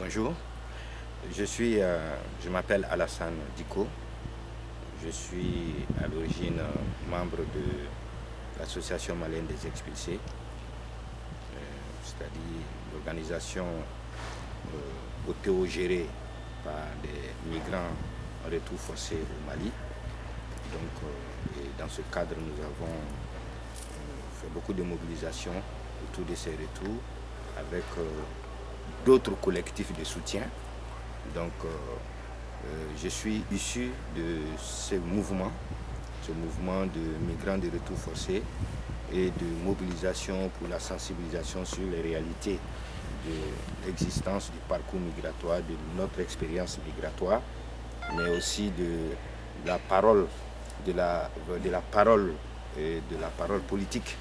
Bonjour, je m'appelle Alassane Diko. Je suis à l'origine membre de l'Association malienne des expulsés, c'est-à-dire l'organisation auto-gérée par des migrants en retour forcé au Mali. Et dans ce cadre, nous avons fait beaucoup de mobilisations autour de ces retours avec d'autres collectifs de soutien. Je suis issu de ce mouvement de migrants de retour forcé et de mobilisation pour la sensibilisation sur les réalités de l'existence du parcours migratoire, de notre expérience migratoire, mais aussi de la parole, de la parole politique.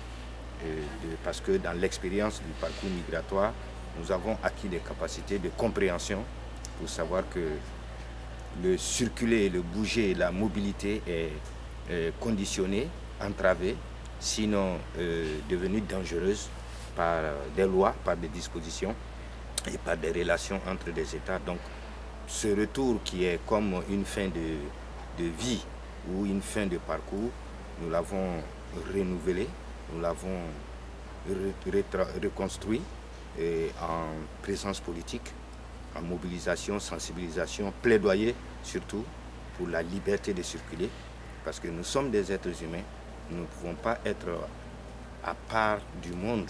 Parce que dans l'expérience du parcours migratoire, nous avons acquis des capacités de compréhension pour savoir que le circuler, le bouger, la mobilité est conditionnée, entravée, sinon devenue dangereuse par des lois, par des dispositions et par des relations entre des États. Donc ce retour qui est comme une fin de vie ou une fin de parcours, nous l'avons renouvelé, nous l'avons reconstruit en présence politique, en mobilisation, sensibilisation, plaidoyer surtout pour la liberté de circuler, parce que nous sommes des êtres humains, nous ne pouvons pas être à part du monde,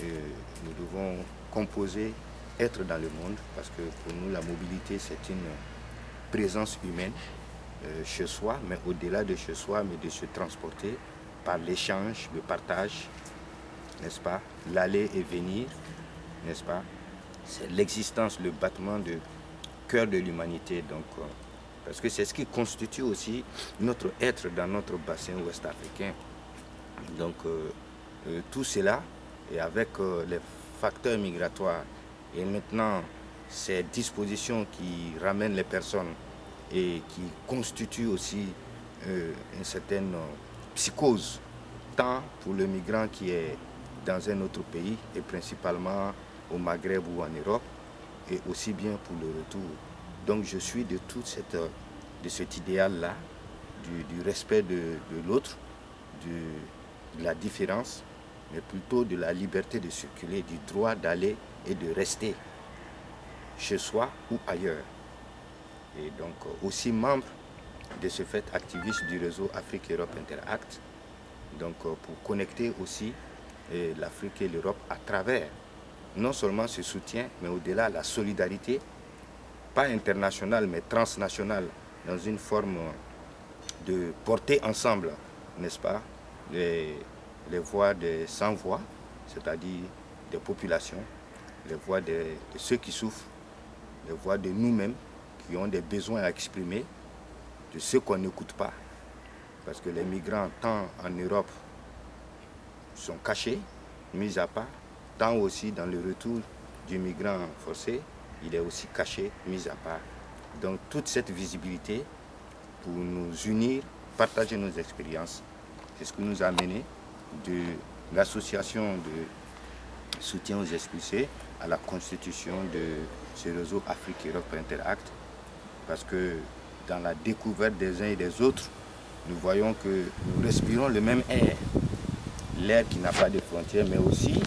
nous devons composer, être dans le monde, parce que pour nous la mobilité c'est une présence humaine chez soi, mais au-delà de chez soi, mais de se transporter par l'échange, le partage, n'est-ce pas, l'aller et venir, n'est-ce pas, c'est l'existence, le battement de cœur de l'humanité, parce que c'est ce qui constitue aussi notre être dans notre bassin ouest africain. Tout cela, et avec les facteurs migratoires, et maintenant ces dispositions qui ramènent les personnes et qui constituent aussi une certaine psychose, tant pour le migrant qui est dans un autre pays, et principalement au Maghreb ou en Europe, et aussi bien pour le retour. Donc je suis de cet idéal-là, du respect de l'autre, de la différence, mais plutôt de la liberté de circuler, du droit d'aller et de rester chez soi ou ailleurs. Et donc aussi membre de ce fait activiste du réseau Afrique-Europe Interact, pour connecter aussi l'Afrique et l'Europe à travers non seulement ce soutien, mais au-delà la solidarité, pas internationale, mais transnationale, dans une forme de porter ensemble, n'est-ce pas, les voix des sans-voix, c'est-à-dire des populations, les voix de ceux qui souffrent, les voix de nous-mêmes qui ont des besoins à exprimer, de ceux qu'on n'écoute pas, parce que les migrants, tant en Europe, sont cachés, mis à part, tant aussi dans le retour du migrant forcé, il est aussi caché, mis à part. Donc toute cette visibilité pour nous unir, partager nos expériences, c'est ce qui nous a amené de l'association de soutien aux expulsés à la constitution de ce réseau Afrique-Europe Interact, parce que dans la découverte des uns et des autres, nous voyons que nous respirons le même air, l'air qui n'a pas de frontières, mais aussi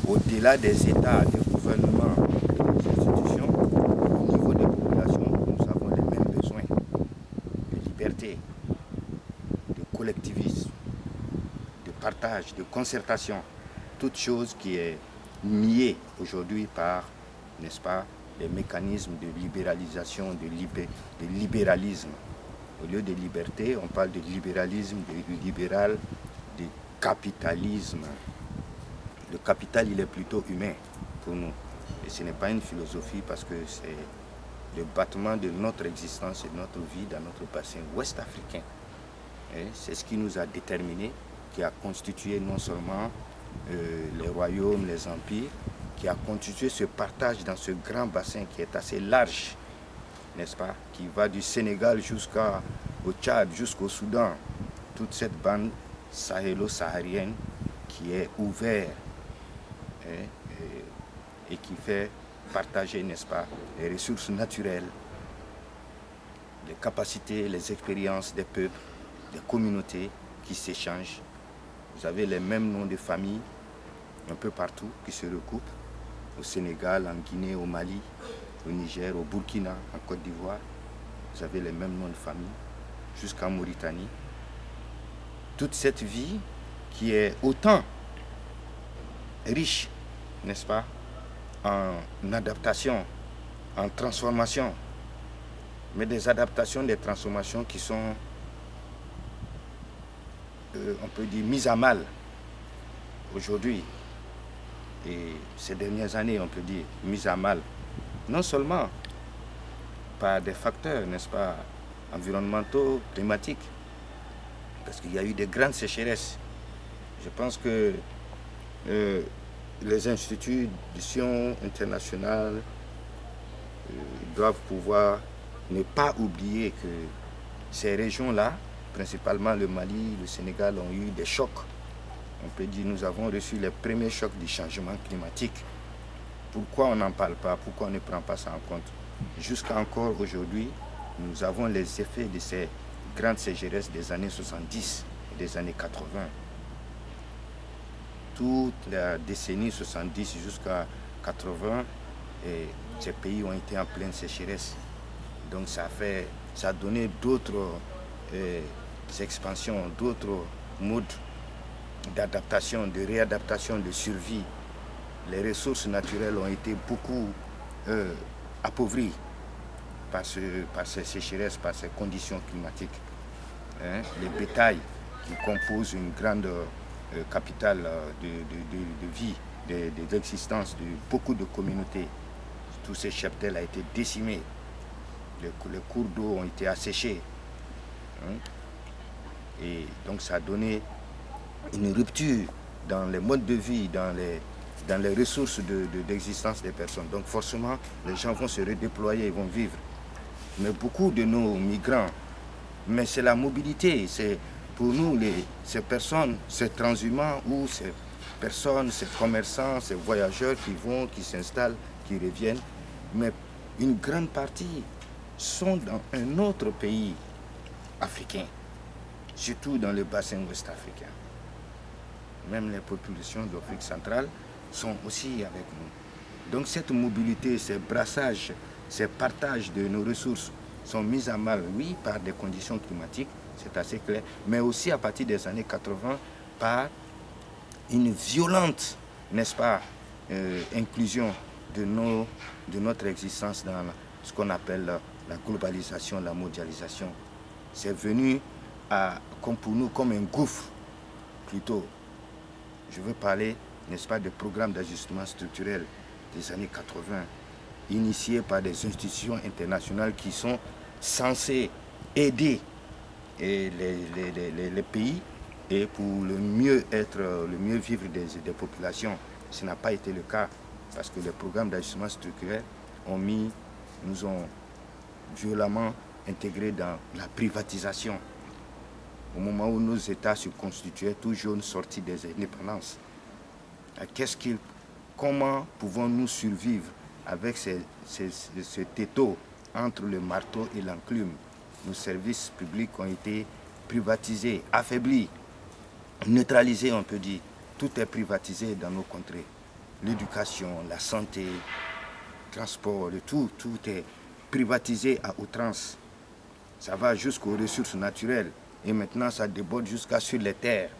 au-delà des États, des gouvernements, des institutions, au niveau des populations, nous avons les mêmes besoins de liberté, de collectivisme, de partage, de concertation, toute chose qui est niée aujourd'hui par, n'est-ce pas, les mécanismes de libéralisation, de libéralisme. Au lieu de liberté, on parle de libéralisme, de libéral, de capitalisme. Le capital, il est plutôt humain pour nous. Et ce n'est pas une philosophie, parce que c'est le battement de notre existence et de notre vie dans notre bassin ouest africain. C'est ce qui nous a déterminés, qui a constitué non seulement les royaumes, les empires, qui a constitué ce partage dans ce grand bassin qui est assez large, n'est-ce pas, qui va du Sénégal jusqu'au Tchad, jusqu'au Soudan, toute cette bande sahélo-saharienne qui est ouverte et qui fait partager, n'est-ce pas, les ressources naturelles, les capacités, les expériences des peuples, des communautés qui s'échangent. Vous avez les mêmes noms de famille un peu partout qui se recoupent, au Sénégal, en Guinée, au Mali, au Niger, au Burkina, en Côte d'Ivoire. Vous avez les mêmes noms de famille, jusqu'en Mauritanie. Toute cette vie qui est autant riche, n'est-ce pas, en adaptation, en transformation, mais des adaptations, des transformations qui sont, on peut dire, mises à mal aujourd'hui. Et ces dernières années, on peut dire, mises à mal, non seulement par des facteurs, n'est-ce pas, environnementaux, climatiques, parce qu'il y a eu de grandes sécheresses. Je pense que les institutions internationales doivent pouvoir ne pas oublier que ces régions-là, principalement le Mali, le Sénégal, ont eu des chocs. On peut dire que nous avons reçu les premiers chocs du changement climatique. Pourquoi on n'en parle pas? Pourquoi on ne prend pas ça en compte? Jusqu'à encore aujourd'hui, nous avons les effets de ces grandes sécheresses des années 70 et des années 80. Toute la décennie 70 jusqu'à 80, et ces pays ont été en pleine sécheresse. Donc ça a donné d'autres expansions, d'autres modes d'adaptation, de réadaptation, de survie. Les ressources naturelles ont été beaucoup appauvries par ces sécheresses, par ces conditions climatiques. Les bétails qui composent une grande capitale de vie, d'existence de beaucoup de communautés. Tous ces cheptels ont été décimés. Les cours d'eau ont été asséchés. Et donc ça a donné une rupture dans les modes de vie, dans les ressources d'existence des personnes. Donc forcément, les gens vont se redéployer, ils vont vivre. Mais beaucoup de nos migrants, mais c'est la mobilité, c'est pour nous, ces personnes, ces transhumants ou ces personnes, ces commerçants, ces voyageurs qui vont, qui s'installent, qui reviennent, mais une grande partie sont dans un autre pays africain, surtout dans le bassin ouest africain. Même les populations d'Afrique centrale sont aussi avec nous. Donc cette mobilité, ces brassages, ces partages de nos ressources sont mis à mal, oui, par des conditions climatiques, c'est assez clair, mais aussi à partir des années 80 par une violente, n'est-ce pas, inclusion de notre existence dans ce qu'on appelle la globalisation, la mondialisation. C'est venu comme pour nous comme un gouffre, plutôt. Je veux parler, n'est-ce pas, des programmes d'ajustement structurel des années 80, initiés par des institutions internationales qui sont censées aider les pays et pour le mieux vivre des populations. Ce n'a pas été le cas parce que les programmes d'ajustement structurel nous ont violemment intégrés dans la privatisation. Au moment où nos États se constituaient tout jeunes sortis des indépendances. Comment pouvons-nous survivre avec ce étau entre le marteau et l'enclume? Nos services publics ont été privatisés, affaiblis, neutralisés, on peut dire. Tout est privatisé dans nos contrées. L'éducation, la santé, le transport, tout est privatisé à outrance. Ça va jusqu'aux ressources naturelles. Et maintenant, ça déborde jusqu'à sur les terres.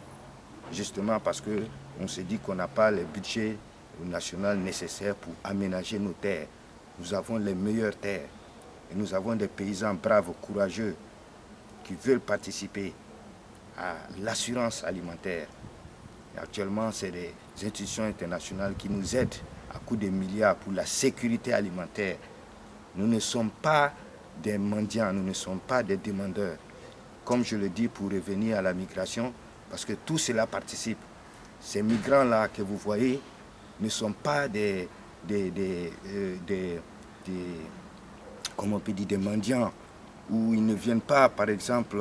Justement parce qu'on se dit qu'on n'a pas le budget national nécessaire pour aménager nos terres. Nous avons les meilleures terres. Et nous avons des paysans braves, courageux, qui veulent participer à l'assurance alimentaire. Et actuellement, c'est des institutions internationales qui nous aident à coups de milliards pour la sécurité alimentaire. Nous ne sommes pas des mendiants, nous ne sommes pas des demandeurs. Comme je le dis pour revenir à la migration, parce que tout cela participe. Ces migrants-là que vous voyez ne sont pas des comment on peut dire, des mendiants, où ils ne viennent pas, par exemple,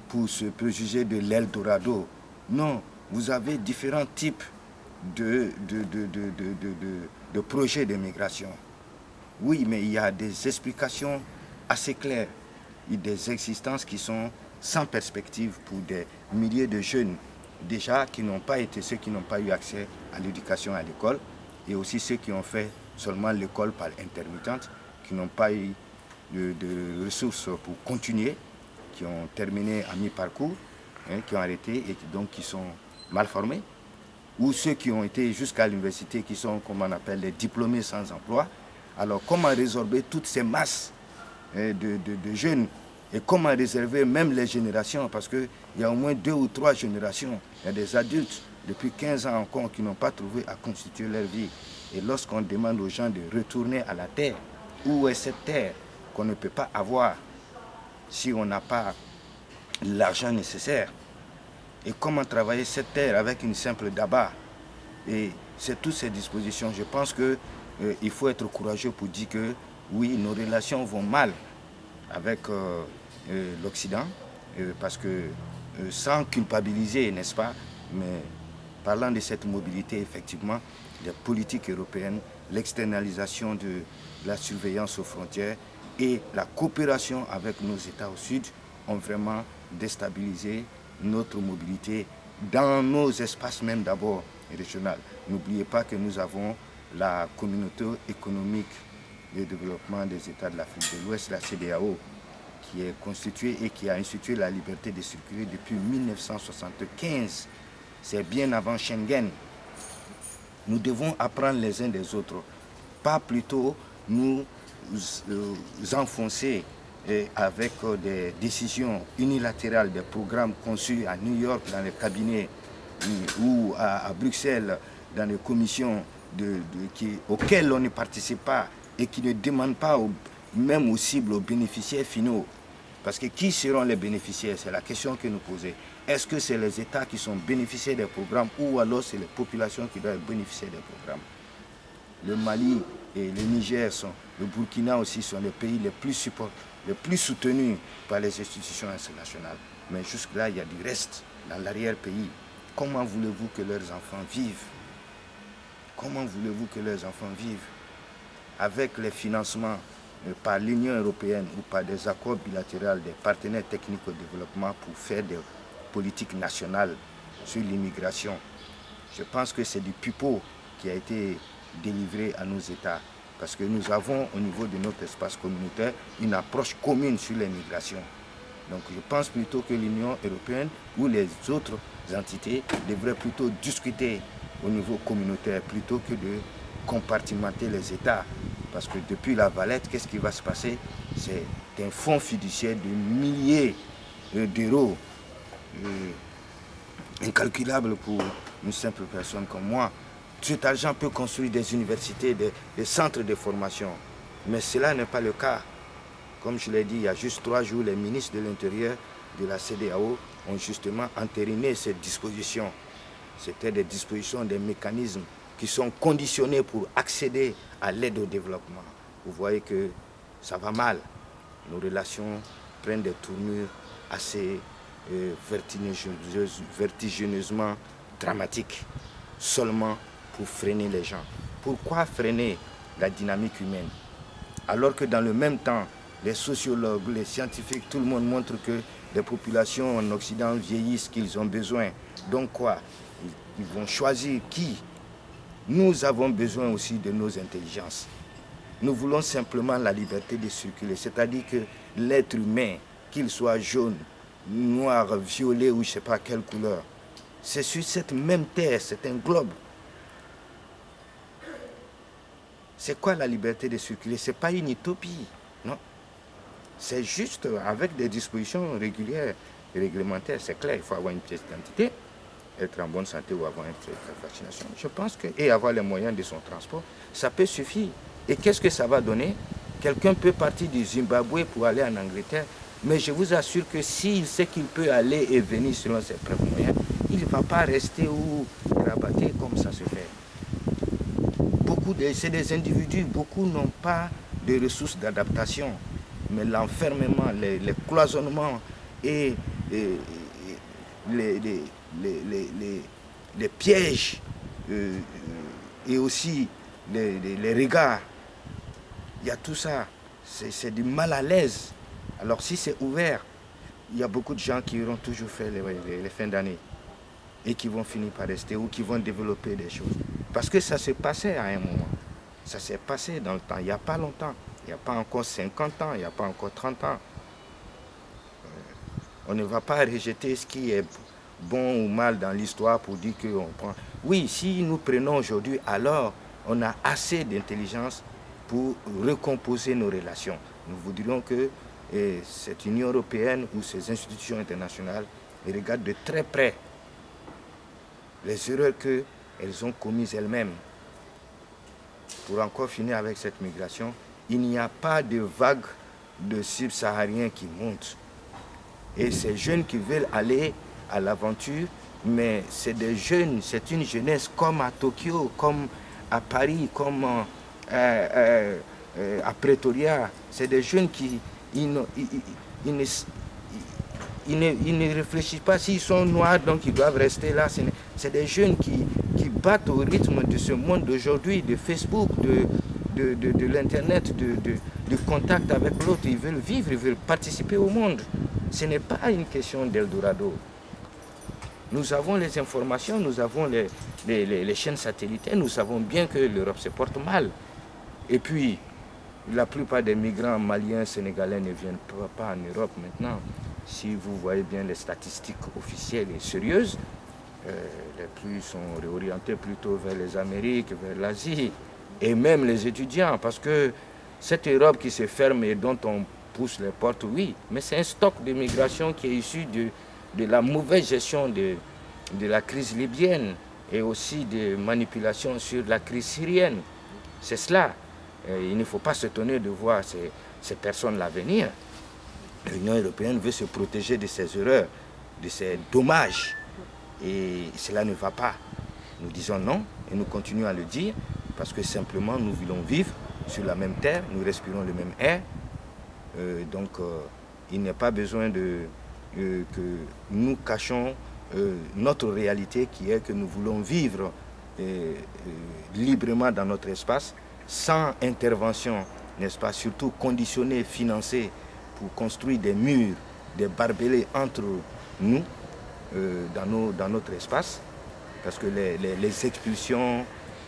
pour se préjuger de l'Eldorado. Non, vous avez différents types de projets de migration. Oui, mais il y a des explications assez claires. Il y a des existences qui sont sans perspective pour des milliers de jeunes, déjà qui n'ont pas été, ceux qui n'ont pas eu accès à l'éducation à l'école, et aussi ceux qui ont fait seulement l'école par intermittente, qui n'ont pas eu de ressources pour continuer, qui ont terminé à mi-parcours, hein, qui ont arrêté et donc qui sont mal formés, ou ceux qui ont été jusqu'à l'université, qui sont, comme on appelle, les diplômés sans emploi. Alors comment résorber toutes ces masses de jeunes et comment réserver même les générations, parce qu'il y a au moins 2 ou 3 générations, il y a des adultes depuis 15 ans encore qui n'ont pas trouvé à constituer leur vie. Et lorsqu'on demande aux gens de retourner à la terre, où est cette terre qu'on ne peut pas avoir si on n'a pas l'argent nécessaire? Et comment travailler cette terre avec une simple daba? Et c'est toutes ces dispositions. Je pense qu'il faut être courageux pour dire que oui, nos relations vont mal avec l'Occident, parce que sans culpabiliser, n'est-ce pas, mais parlant de cette mobilité, effectivement, les politiques européennes, l'externalisation de la surveillance aux frontières et la coopération avec nos États au sud ont vraiment déstabilisé notre mobilité dans nos espaces même d'abord régionaux. N'oubliez pas que nous avons la communauté économique de développement des États de l'Afrique de l'Ouest, la CEDEAO, qui est constituée et qui a institué la liberté de circuler depuis 1975. C'est bien avant Schengen. Nous devons apprendre les uns des autres, pas plutôt nous enfoncer avec des décisions unilatérales, des programmes conçus à New York dans les cabinets ou à Bruxelles dans les commissions auxquelles on ne participe pas et qui ne demandent pas même aux cibles, aux bénéficiaires finaux. Parce que qui seront les bénéficiaires? C'est la question que nous posons. Est-ce que c'est les États qui sont bénéficiaires des programmes ou alors c'est les populations qui doivent bénéficier des programmes? Le Mali et le Niger, le Burkina aussi sont les pays les plus soutenus par les institutions internationales. Mais jusque-là, il y a du reste dans l'arrière-pays. Comment voulez-vous que leurs enfants vivent? Comment voulez-vous que leurs enfants vivent avec les financements par l'Union européenne ou par des accords bilatéraux des partenaires techniques au développement pour faire des politiques nationales sur l'immigration? Je pense que c'est du pipeau qui a été délivré à nos États, parce que nous avons au niveau de notre espace communautaire une approche commune sur l'immigration. Donc je pense plutôt que l'Union européenne ou les autres entités devraient plutôt discuter au niveau communautaire plutôt que de compartimenter les États. Parce que depuis la Valette, qu'est-ce qui va se passer? C'est un fonds fiduciaire de milliers d'euros, incalculable pour une simple personne comme moi. Cet argent peut construire des universités, des centres de formation. Mais cela n'est pas le cas. Comme je l'ai dit, il y a juste 3 jours, les ministres de l'Intérieur de la CEDEAO ont justement entériné cette disposition. C'était des dispositions, des mécanismes qui sont conditionnés pour accéder à l'aide au développement. Vous voyez que ça va mal. Nos relations prennent des tournures assez vertigineusement dramatiques, seulement pour freiner les gens. Pourquoi freiner la dynamique humaine? Alors que dans le même temps, les sociologues, les scientifiques, tout le monde montre que les populations en Occident vieillissent, qu'ils ont besoin. Donc quoi? Ils vont choisir qui? Nous avons besoin aussi de nos intelligences. Nous voulons simplement la liberté de circuler, c'est-à-dire que l'être humain, qu'il soit jaune, noir, violet ou je ne sais pas quelle couleur, c'est sur cette même terre, c'est un globe. C'est quoi la liberté de circuler? Ce n'est pas une utopie, non. C'est juste avec des dispositions régulières et réglementaires, c'est clair, il faut avoir une pièce d'identité, être en bonne santé ou avoir une vaccination. Je pense que, et avoir les moyens de son transport, ça peut suffire. Et qu'est-ce que ça va donner? Quelqu'un peut partir du Zimbabwe pour aller en Angleterre, mais je vous assure que s'il sait qu'il peut aller et venir selon ses propres moyens, il ne va pas rester ou rabattre comme ça se fait. C'est des individus, beaucoup n'ont pas de ressources d'adaptation, mais l'enfermement, les cloisonnements et les pièges et aussi les regards il y a tout ça. C'est du mal à l'aise. Alors si c'est ouvert, il y a beaucoup de gens qui auront toujours fait les fins d'année et qui vont finir par rester ou qui vont développer des choses. Parce que ça se passait à un moment. Ça s'est passé dans le temps, il n'y a pas longtemps. Il n'y a pas encore 50 ans, il n'y a pas encore 30 ans. On ne va pas rejeter ce qui est bon ou mal dans l'histoire pour dire qu'on prend. Oui, si nous prenons aujourd'hui, alors on a assez d'intelligence pour recomposer nos relations. Nous voudrions que cette Union européenne ou ces institutions internationales regardent de très près les erreurs qu'elles ont commises elles-mêmes. Pour encore finir avec cette migration, il n'y a pas de vague de subsahariens qui montent. Et ces jeunes qui veulent aller à l'aventure, mais c'est des jeunes, c'est une jeunesse comme à Tokyo, comme à Paris, comme à Pretoria. C'est des jeunes qui ils ne réfléchissent pas. S'ils sont noirs, donc ils doivent rester là. C'est des jeunes qui battent au rythme de ce monde d'aujourd'hui, de Facebook, de l'Internet, de contact avec l'autre. Ils veulent vivre, ils veulent participer au monde. Ce n'est pas une question d'Eldorado. Nous avons les informations, nous avons les chaînes satellitaires, nous savons bien que l'Europe se porte mal. Et puis, la plupart des migrants maliens, sénégalais ne viennent pas en Europe maintenant. Si vous voyez bien les statistiques officielles et sérieuses, les plus sont réorientés plutôt vers les Amériques, vers l'Asie, et même les étudiants, parce que cette Europe qui se ferme et dont on pousse les portes, oui, mais c'est un stock de migration qui est issu de la mauvaise gestion de la crise libyenne et aussi de manipulations sur la crise syrienne. C'est cela. Il ne faut pas s'étonner de voir ces personnes-là venir. L'Union européenne veut se protéger de ces erreurs, de ces dommages. Et cela ne va pas. Nous disons non et nous continuons à le dire parce que simplement nous voulons vivre sur la même terre, nous respirons le même air. Donc il n'y a pas besoin que nous cachions notre réalité qui est que nous voulons vivre librement dans notre espace, sans intervention, n'est-ce pas, surtout conditionnée, financée pour construire des murs, des barbelés entre nous dans notre espace, parce que les expulsions,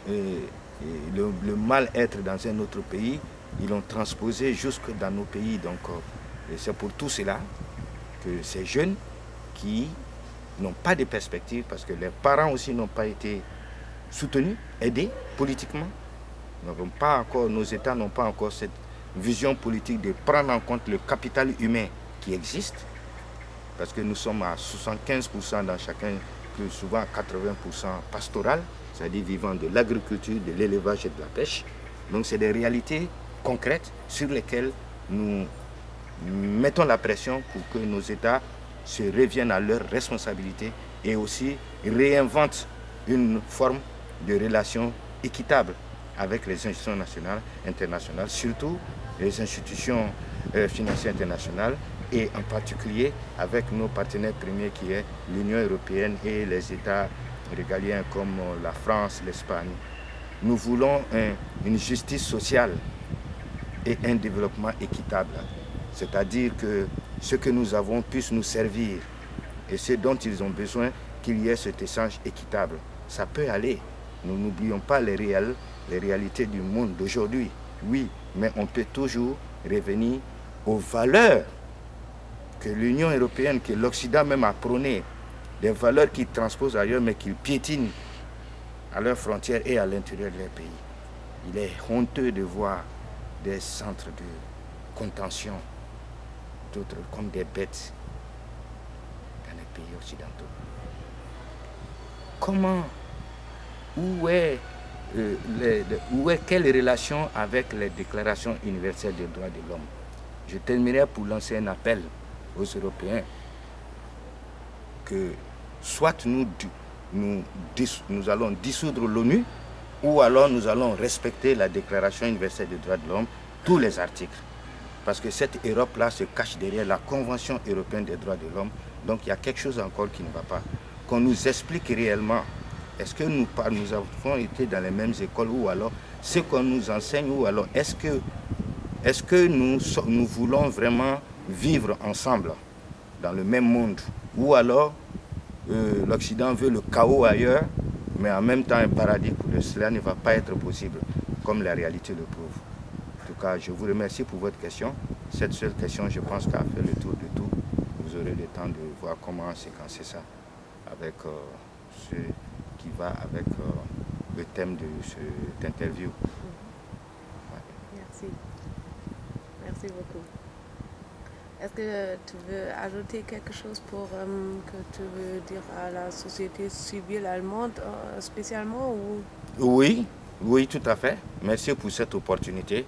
le mal-être dans un autre pays, ils l'ont transposé jusque dans nos pays. Donc c'est pour tout cela que ces jeunes qui n'ont pas de perspective, parce que les parents aussi n'ont pas été soutenus, aidés politiquement, nos États n'ont pas encore cette vision politique de prendre en compte le capital humain qui existe, parce que nous sommes à 75% dans chacun, plus souvent à 80% pastoral, c'est-à-dire vivant de l'agriculture, de l'élevage et de la pêche. Donc c'est des réalités concrètes sur lesquelles nous mettons la pression pour que nos États se reviennent à leurs responsabilités et aussi réinventent une forme de relation équitable avec les institutions nationales, internationales, surtout les institutions financières internationales et en particulier avec nos partenaires premiers qui est l'Union européenne et les États régaliens comme la France, l'Espagne. Nous voulons une justice sociale et un développement équitable, c'est-à-dire que ce que nous avons puisse nous servir et ce dont ils ont besoin, qu'il y ait cet échange équitable. Ça peut aller. Nous n'oublions pas les réalités du monde d'aujourd'hui. Oui, mais on peut toujours revenir aux valeurs que l'Union européenne, que l'Occident même a prônées, des valeurs qu'ils transposent ailleurs, mais qu'ils piétinent à leurs frontières et à l'intérieur de leur pays. Il est honteux de voir des centres de contention, d'autres comme des bêtes dans les pays occidentaux. Comment, quelle relation avec les déclarations universelles des droits de l'homme? Je terminerai pour lancer un appel aux Européens que soit nous allons dissoudre l'ONU ou alors nous allons respecter la Déclaration universelle des droits de l'homme, tous les articles. Parce que cette Europe-là se cache derrière la Convention européenne des droits de l'homme. Donc il y a quelque chose encore qui ne va pas. Qu'on nous explique réellement, est-ce que nous avons été dans les mêmes écoles ou alors ce qu'on nous enseigne ou alors est-ce que est-ce que nous voulons vraiment vivre ensemble dans le même monde? Ou alors l'Occident veut le chaos ailleurs, mais en même temps un paradis pour eux. Cela ne va pas être possible, comme la réalité le prouve. En tout cas, je vous remercie pour votre question. Cette seule question, je pense qu'elle a fait le tour de tout. Vous aurez le temps de voir comment séquencer ça avec ce qui va avec le thème de cette interview. Ouais. Merci. Merci beaucoup. Est-ce que tu veux ajouter quelque chose que tu veux dire à la société civile allemande spécialement ou... Oui, oui, tout à fait. Merci pour cette opportunité.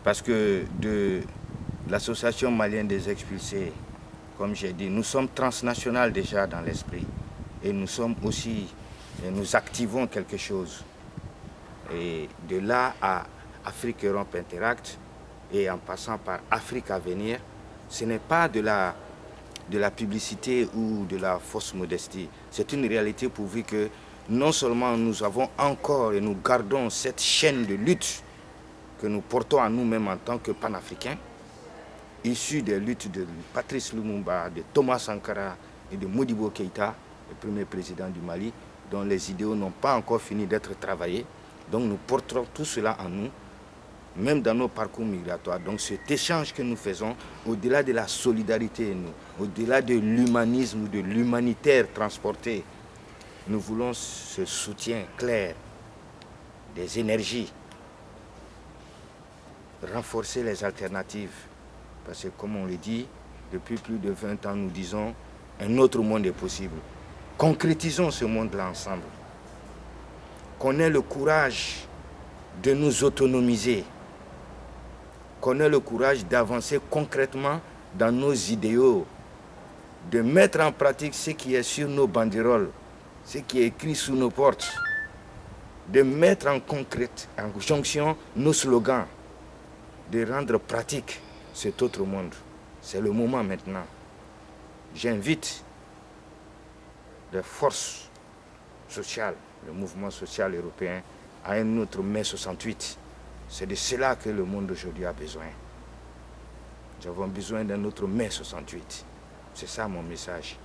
Parce que de l'association malienne des expulsés, comme j'ai dit, nous sommes transnationales déjà dans l'esprit. Et nous sommes aussi, et nous activons quelque chose. Et de là à Afrique-Europe Interact, et en passant par Afrique à venir, ce n'est pas de la publicité ou de la fausse modestie. C'est une réalité pourvu que non seulement nous avons encore et nous gardons cette chaîne de lutte que nous portons à nous-mêmes en tant que panafricains, issus des luttes de Patrice Lumumba, de Thomas Sankara et de Modibo Keïta, le premier président du Mali, dont les idéaux n'ont pas encore fini d'être travaillés. Donc nous porterons tout cela en nous, même dans nos parcours migratoires. Donc cet échange que nous faisons, au-delà de la solidarité, au-delà de l'humanisme ou de l'humanitaire transporté, nous voulons ce soutien clair des énergies, renforcer les alternatives. Parce que comme on le dit, depuis plus de 20 ans, nous disons un autre monde est possible. Concrétisons ce monde-là ensemble. Qu'on ait le courage de nous autonomiser. Qu'on ait le courage d'avancer concrètement dans nos idéaux. De mettre en pratique ce qui est sur nos banderoles, ce qui est écrit sous nos portes. De mettre en concrète, en jonction, nos slogans. De rendre pratique cet autre monde. C'est le moment maintenant. J'invite les forces sociales, le mouvement social européen, à un autre mai 68. C'est de cela que le monde aujourd'hui a besoin. Nous avons besoin d'un autre mai 68. C'est ça mon message.